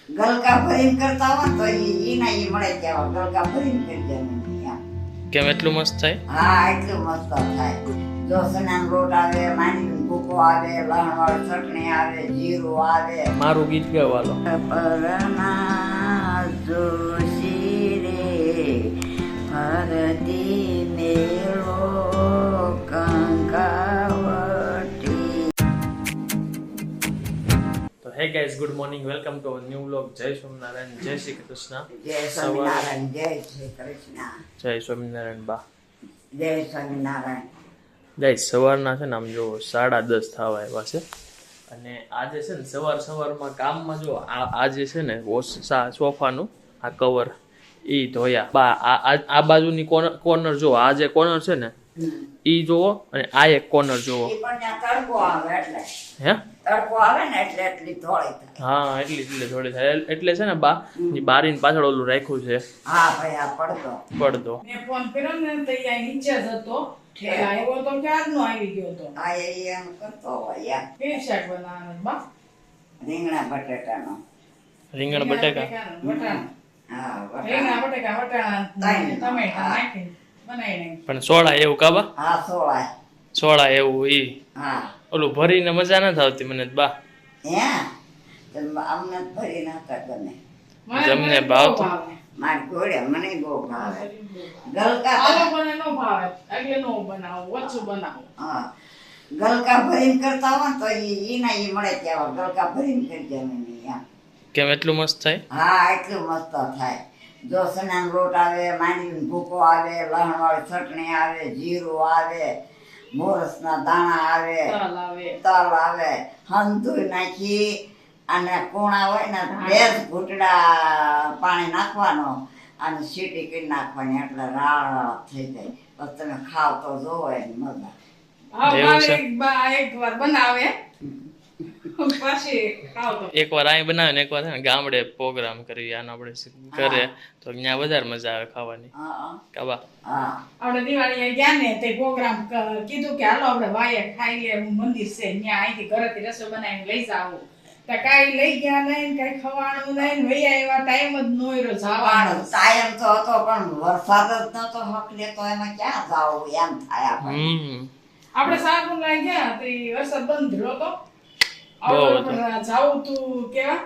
ગલકા ભરીને કરતા હોય તો ઈના ઈ મળે કેવા ગલકા ભરીને કરી દેવાનું. કેમ એટલું મસ્ત થાય? હા, એટલું મસ્ત થાય. જો સનાનો લોટ આવે, માંડવીનો ભૂકો આવે, લસણવાળી ચટણી આવે, જીરું આવે. મારું ગીત ગાવાલો. પરના જોશી રે ફરતી મેળો કંકાવટી. તો hey guys, good morning, welcome to new vlog. જય સ્વામિનારાયણ, જય શ્રી કૃષ્ણ. જય સ્વામિનારાયણ, જય શ્રી કૃષ્ણ. જય સ્વામિનારાયણ બા. જય સ્વામિનારાયણ. ગાઈઝ, સવારના છે ને આમ જો 10:30 થવા આવ્યા છે અને આજે છે ને સવારમાં કામમાં જો આજે છે ને સોફાનું આ કવર ઈ ધોયા બા. આ બાજુની કોર્નર જો, આ જે કોર્નર છે ને ઈ જોવો અને આ એક કોર્નર જોવો. ઈ પણ ત્યાં તડકો આવે એટલે હે તડકો આવે ને એટલે એટલી થોડી થાય. હા, એટલી થોડી થાય એટલે છે ને બા બારીની પાછળ ઓલું રાખ્યું છે હા ભાઈ, આ પડતો. મેં ફોન કર્યો ને તો ઈ નીચે જ હતો. આવ્યો તો ક્યારનો આવી ગયો તો. આ એમ કરતો હોય યાર. કે શાક બનાવવાનું બા? રીંગણા બટેટાનો. રીંગણ બટેકા. વટાણા. હા, રીંગણા બટેકા વટાણા તાઈ. ટમેટા નાખીને બનાવી નાખી. પણ સોડા એવું કાબા? હા, સોળાય. સોડા એવું ઈ હા. ઓલું ભરીને મજા નથી આવતી મને બા. હે? તો અમને ભરી નાખતા ગમે. જમને ભાવતું. મારી ઘોડે મને બહુ ભાવે. આ ગલકા લોકોને નો ભાવે એટલે નો બનાવો, ઓછું બનાવો. હા, ગલકા ભરીને કરતા હોય તો ઈના ઈ મળે કેવા ગલકા ભરીને કરી દેવાની. કેમ એટલું મસ્ત થાય? હા, એટલું મસ્ત થાય. જો સનાનો લોટ આવે, માંડવીનો ભૂકો આવે, લસણવાળી ચટણી આવે, જીરું આવે, મોરસના દાણા આવે, તલ આવે. તલ આવે, હંધુય નાખી અને કોણા હોય ને 2 ઘૂંટડા પાણી નાખવાનો અને સીટી કરી નાખવાની એટલે રાળ થઈ જાય. પછી તમે ખાવ તો જોવો એની મજા. હા, એવું મારે છે? એક બા એક વાર બનાવે પછી ખાવ તો. એકવાર અહીં બનાવે ને એકવાર છે ને ગામડે પ્રોગ્રામ કરી આનો આપણે કરે તો ત્યાં વધારે મજા આવે ખાવાની. હા કાબા હા આપણે દિવાળીએ ગયા ને તે પ્રોગ્રામ કીધું કે હાલો આપણે વાયે ખાઈ લે, મંદિર છે ત્યાં અહીંથી ઘરેથી રસોઈ બનાવીને લઈ જાવ. તો કાંઈ લઈ ગયા નહીં, કાંઈ ખવાનું નહીં, વૈયા એવા ટાઈમ જ નોયરો જવાનો. ટાઈમ તો હતો પણ વરસાદ જ નતો હકલે તો એમાં ક્યાં જાવું એમ થાય આપણને. આપણે સાગુન લઈ ગયા તો ઈ વરસાદ બંધ રહ્યો તો. બહુ આપણે જાવું તું કેવા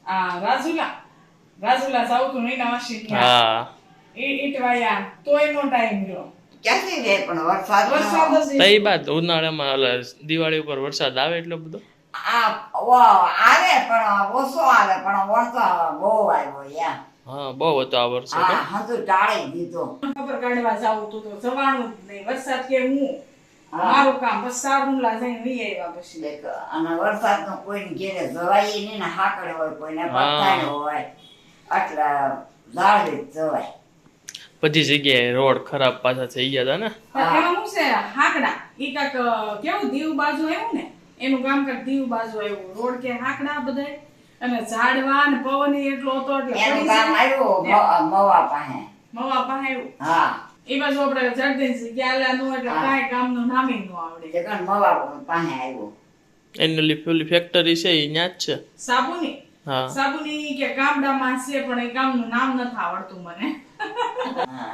આ રાજુલા જાવું તું નૈના માસી ત્યાં. હા, ઈટવાયા તોય નો ટાઈમ રહ્યો. ક્યાંથી રે પણ વરસાદ વરસાદ જ તઈ બાદ ઉનાળામાં ઓલા દિવાળી ઉપર વરસાદ આવે એટલો બધો? આવે પણ ઓછો આવે પણ વરસાદ બહુ આવ્યો યા. હા, બહુ હતો આ વર્ષે. હા, હજુ ટાળી દીધો. ખબર કાઢવા જાવું તું તો જવાનું જ નહીં. વરસાદ કે હું હા. મારું કામ બસ સારુંલા જઈને વી આવ્યા પછી. દેખ, અને વરસાદનો કોઈને ઘેરે જવાય નહીં ને હાકડે હોય કોઈને પથારી હોય એટલે જાળવી જ જવાય. બધી જગ્યાએ રોડ ખરાબ પાછા થઈ ગયા હતા ને. પણ એમાં શું છે હાકડા ઈ કાક કેવું દીવ બાજુ આવ્યું ને એનું ગામ કાક દીવ બાજુ આવ્યું. રોડ કે હાકડા બધાય અને ઝાડવા ને પવન એટલો હતો એટલે એનું પડી કામ જાય. આવ્યું મવા પાસે. મવા પાસે આવ્યું. હા, એ બાજુ આપણે જર્દનસી ગ્યાલાનું એટલે કાંઈ ગામનું નામે નો આવડે. જગન મવા પાસે આવ્યું. એની ઓલી ફેક્ટરી છે એ ત્યાં જ છે. સાબુની હા, સાબુની કે ગામડામાં છે પણ એ ગામનું નામ નથી આવડતું મને.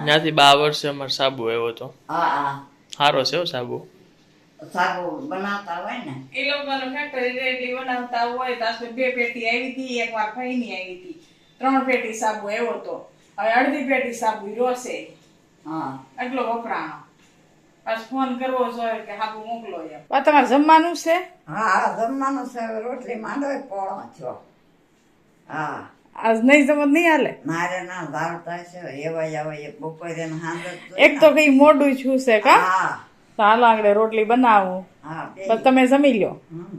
ત્યાંથી 12 વર્ષે અમારે સાબુ આવ્યો હતો. હા હા, સારો છે હો સાબુ. સાબુ બનાવતા હોય ને. એ લોકોને ફેક્ટરી રેડી બનાવતા હોય તો આપણે 2 પેટી આવી હતી, એક વાર ફઈની આવી હતી, 3 પેટી સાબુ આવ્યો હતો. હવે અડધી પેટી સાબુ રોસે હા, એટલો વપરાણો. પાછો ફોન કરવો જોઈએ કે સાબુ મોકલો એમ. તમારે જમવાનું છે? હા, જમવાનું છે. રોટલી માંડો પોળો છો. હા, આજ નહીં જમત નહીં હાલે. મારે ના ધાવતા છે એવા એક બપોરે ને સાંજે જ એક તો કઈ મોડું છું છે કા હા તો હાલો આગળ રોટલી બનાવું હા, પછી તમે જમી લ્યો. હમ.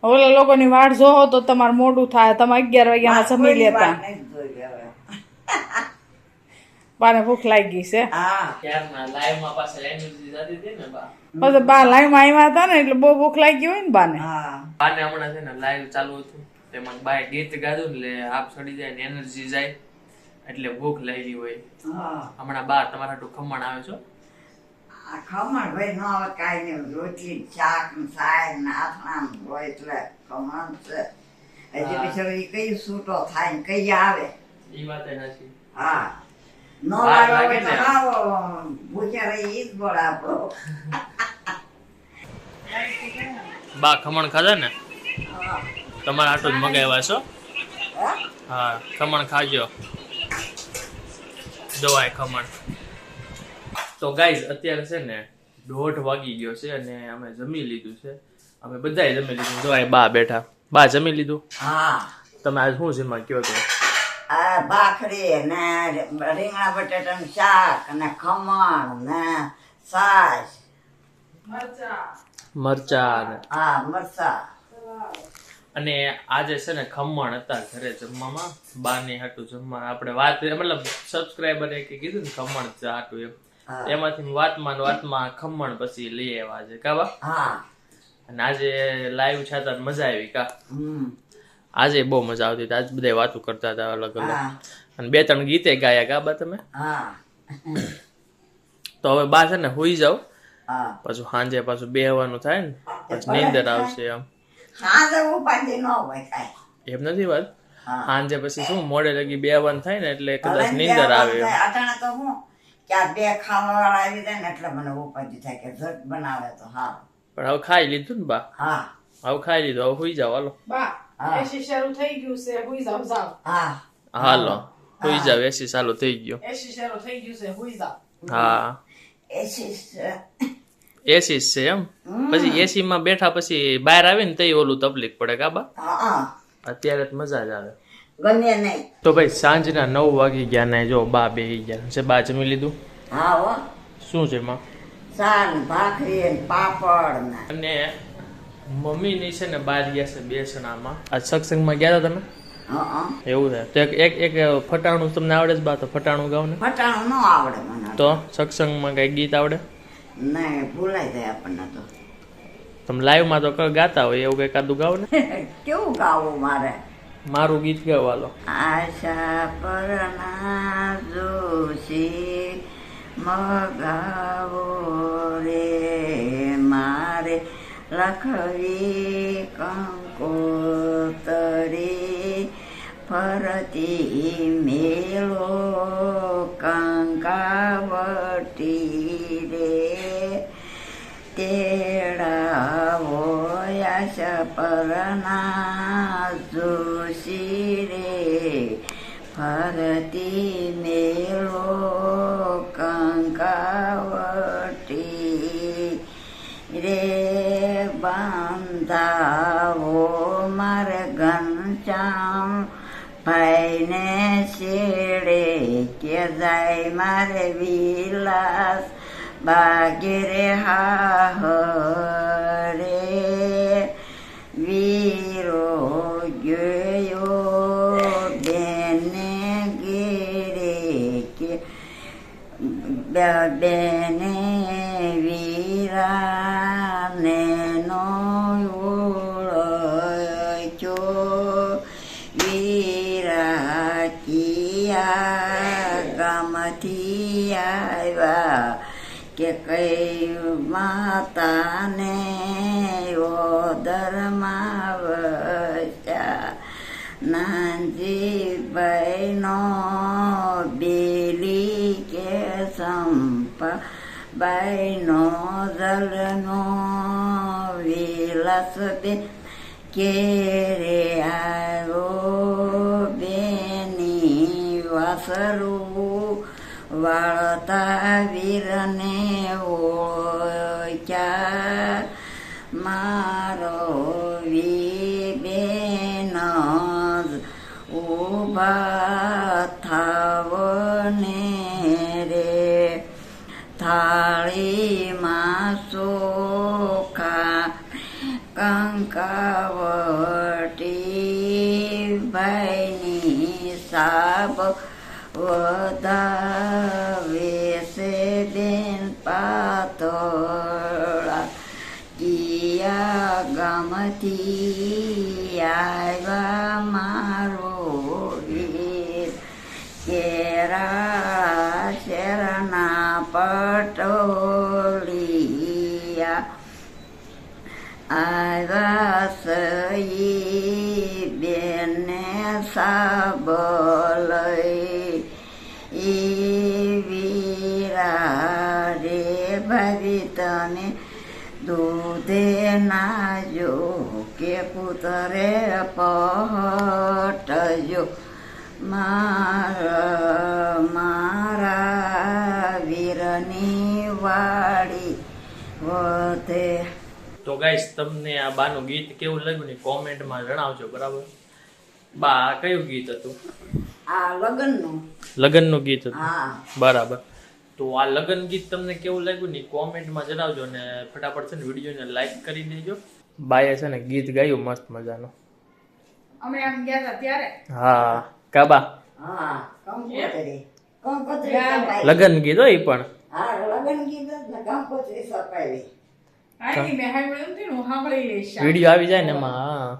ઓલા લોકોની વાટ જોવો તો તમારે મોડું થાય. તમે 11 વાગ્યામાં જમી કોઈની લેતા. વાત નહીં જોઈ હવે. બાને ભૂખ લાગી છે. હા, ત્યારના લાઈવમાં પાછળ એનર્જી જતી હતી ને બા. પછી બા લાઈવમાં આવ્યા હતા ને એટલે બહુ ભૂખ લાગી હોય ને બાને. હા, બાને હમણાં છે ને લાઈવ ચાલુ હતું તેમાં બાય ગીત ગાધું ને એટલે આપ ચડી જાય ને એનર્જી જાય એટલે ભૂખ લાગી હોય. હા. હમણાં બા તમારા હાટું ખમણ આવે છો. આ ખમણ ભાઈ ન આવે કાંઈ નહીં. રોટલી શાક ને સાય ને આથણા હોય એટલે ખમણ છે. હજી પછી કઈ છૂટો થાય ને કઈ આવે. ઈ વાત એ નથી. હા નો વાર વાળો લાગે હોય તો ને. હાવ ભૂખ્યા રહી ઈ જ બળ આપણો. બા ખમણ ખાધા ને હા. તમારા આટલું જ મગાવ્યા છો. હે? હા ખમણ ખાજો. દવાય ખમણ. તો ગાઈઝ અત્યારે છે ને 1:30 વાગી ગયો છે અને અમે જમી લીધું છે. અમે બધાએ જમી લીધું. દવાય બા બેઠા. બા જમી લીધું. હા તમે આજ શું છે માં કયો તો? આ ભાખરી ને રીંગણા બટેટાનું શાક અને ખમણ ને છાશ. મરચા ને હા મરચા. અને આજે છે ને ખમણ હતા ઘરે જમવામાં. બાની હાટું જમવા આપણે વાત મતલબ સબસ્ક્રાઈબરે કીધું ને ખમણ હાટું એમ. હા. એમાંથી વાતમાં ખમણ પછી લઈ આવ્યા છે કા બા? હા. અને આજે લાઈવ છાતા મજા આવી કા? હમ. આજે બહુ મજા આવતી હતી. આજ બધા વાતો કરતા હતા અલગ અલગ. હા. અને 2-3 ગીતે ગાયા કા બા તમે? હા. તો હવે બા છે ને હુઈ જાવ. હા. પાછું સાંજે પાછું બેહવાનું થાય ને પછી નીંદર આવશે એમ. હા તો ઉપાધિ ન હોય કાંઈ. એમ નથી વાત. હા. સાંજે પછી શું મોડે લગી બેહવાનું થાય ને એટલે કદાચ ભલે નીંદર આવે એમ. અટાણે તો હું કે આ બે ખાવાવાળા આવી જાય ને એટલે મને ઉપાધિ થાય કે ઝટ બનાવે તો હા. પણ હવે ખાઈ લીધું ને બા. હા. હવે ખાઈ લીધું. હવે હુઈ જાવ હાલો. બા હા. એસી શરૂ થઈ ગયું છે હુઈ જાવ જાવ હા. હાલો હુઈ જાવ. એસી ચાલુ થઈ ગયો. એસી શરૂ થઈ ગયું છે હુઈ જાવ હા એસી એસી જ છે એમ. પછી એસી માં બેઠા પછી બહાર આવે ને તઈ ઓલું તકલીફ પડે કા બા? હા અત્યારે તો મજા જ આવે. ગમે નહીં. તો ભાઈ સાંજના 9 વાગી ગયા ને જો બા બેહી ગયા છે. બા જમી લીધું. હા હો શું છે માં? શાક ભાખરી ને પાપડ ને અને મમ્મી ની છે ને બહાર ગયા છે બેસણામાં. આ સત્સંગમાં ગયા હતા તમે? હા. એવું છે તો એક ફટાણું તમને આવડે જ બા? તો ફટાણું ગાવ ને. ફટાણું ન આવડે મને. તો સત્સંગમાં કઈ ગીત આવડે? નહીં ભૂલાઈ જાય આપણને તો. તમે લાઈવમાં તો ગાતા હોય એવું કઈ કાદું ગાવ ને. કેવું ગાવું મારે? મારું ગીત ગાવાલો. આશા પરના જોશી મગાવો રે મારે લખવી કંકોતરી ફરતી મેળો કંકાવટી રે તેડાવો આશા પરના જોશી રે ફરતી મેળો કંકાવટી રે બાંધાવો મારે ઘનશ્યામ ભાઈને શેડે કે જાય મારે વિલાસ બાગેરે હાહરે વીરો ગયો બેને ગેરે કે બેને વીરાને નો ઓળખ્યો વીરા કિયા ગામથી આવ્યા કે કઈ માતાને ઓદરમાં વસ્યા નાનજીભાઈનો બેલી કે સંપા બાઈનો જલનો વિલાસ બે કે રે આવ્યો બેની વાસરું વાળતા વીરને ઓળખ્યા મારો વી બેન ઉભા થાવને રે થાળીમાં ચોખા કંકાવટી ભાઈની સાબ વધાવે છે બેન પાતળા કિયા ગામથી આવ્યા મારો વીર કેરા શેરના પટોલિયા આવ્યા સહી બે બોલઈ વીરા રે ભરી તને દૂધે નાજો કે પુતરે પટજો મારા વીરની વાડી વધે. તો ગાઈસ તમને આ બાનું ગીત કેવું લાગ્યું ને કોમેન્ટમાં જણાવજો. બરાબર બા આ કયું ગીત હતું? આ લગ્નનું લગ્નનું ગીત હતું. હા બરાબર. તો આ લગ્ન ગીત તમને કેવું લાગ્યું ને કોમેન્ટમાં જણાવજો ને ફટાફટ છે ને વિડીયોને લાઈક કરી દેજો. બાએ છે ને ગીત ગાયું મસ્ત મજાનું. અમે આમ ગયા હતા ત્યારે હા કાબા હા કંકોત્રી લગ્ન ગીત હોય ઈ પણ. હા લગ્ન ગીત જ ને કંકોત્રી સપાવી. આની મેં સાંભળ્યું નથી ને હું સાંભળી લઈશ. વિડીયો આવી જાય ને એમાં. હા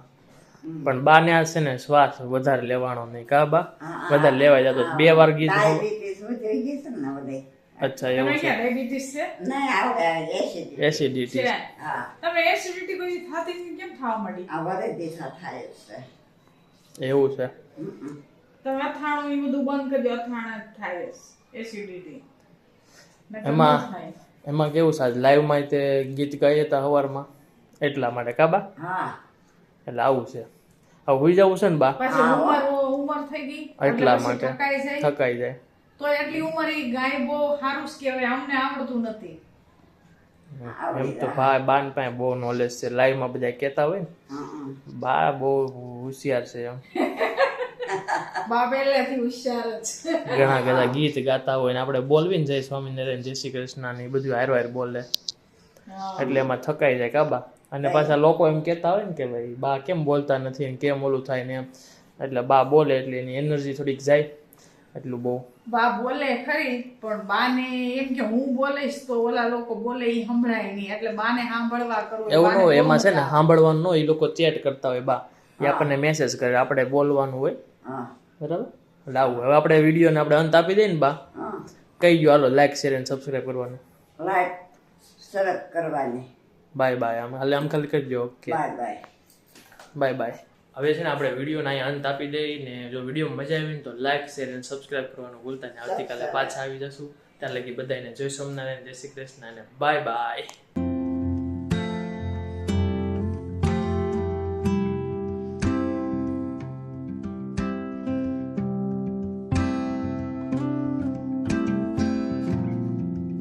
પણ બા ને આ છે ને શ્વાસ વધારે લેવાનો નહીં કાબા, વધારે લેવાય જતો 2 વાર ગીત. ડાયાબિટીસ ઉતરી ગઈ છે ને બધે. અચ્છા તમે એવું છે. ક્યાં ડાયાબિટીસ છે? નહીં આવડે એસિડિટી. એસિડિટી. છે. હા તમે એસિડિટી કોઈ થતી નથી, કેમ થવા માંડી? આ બધે દિશા થાય છે. એવું છે. તમે અથાણું એ બધું બંધ કરજો, અથાણા જ થાય એસિડિટી. એમાં કેવું સાહેબ લાઈવ માં તે ગીત ગાઈએ હતા સવારમાં એટલા માટે કાબા. હા એટલે આવું છે. હવે હુઈ જવું છે ને બા પછી ઉંમર થઈ ગઈ એટલા એટલે પછી માટે થકાઈ જાય. થકાઈ જાય. તો એટલી ઉંમર એ ગાય બહુ સારું જ કહેવાય. અમને આવડતું નથી. એમ તો બાન પાસે બહુ નોલેજ છે. લાઈવ માં બધા કહેતા હોય ને બા બહુ હોશિયાર છે એમ. બા પહેલેથી હોશિયાર જ છે. ઘણા બધા ગીત ગાતા હોય ને આપણે બોલવી ને જય સ્વામિનારાયણ જય શ્રી કૃષ્ણ ને એ બધું હાર બોલે એટલે એમાં થકાઈ જાય કાબા. અને પાછા લોકો એમ કહેતા હોય ને કે ભાઈ બા કેમ બોલતા નથી ને કેમ ઓલું થાય ને એમ. એટલે બા બોલે એટલે એની એનર્જી થોડીક જાય એટલું બહુ. બા બોલે ખરી પણ બાને એમ કે હું બોલીશ તો ઓલા લોકો બોલે એ સંભળાય નહીં, એટલે બાને સાંભળવા કરવું. એવું ન હોય. એમાં છે ને સાંભળવાનું ન હોય. એ લોકો ચેટ કરતા હોય બા, એ આપણને મેસેજ કરે, આપણે બોલવાનું હોય. હા બરાબર. એટલે આવું. હવે આપણે વિડીયોને આપણે અંત આપી દઈએ ને બા. હા કહી ગયો હાલો લાઈક શેર અને સબસ્ક્રાઈબ કરવાનું. લાઈક સરસ કરવાની. Bye bye. આમ ખાલી કરજો. Okay bye bye. Bye bye. હવે છે ને આપણે વિડીયોને અહીંયા અંત આપી દઈએ ને જો વિડીયો મજા આવી ને તો લાઈક શેર અને સબસ્ક્રાઈબ કરવાનું ભૂલતા નહીં. આવતીકાલે પાછા આવી જશું. ત્યાં લગી બધાને જય સ્વામિનારાયણ જય શ્રી કૃષ્ણ અને બાય બાય.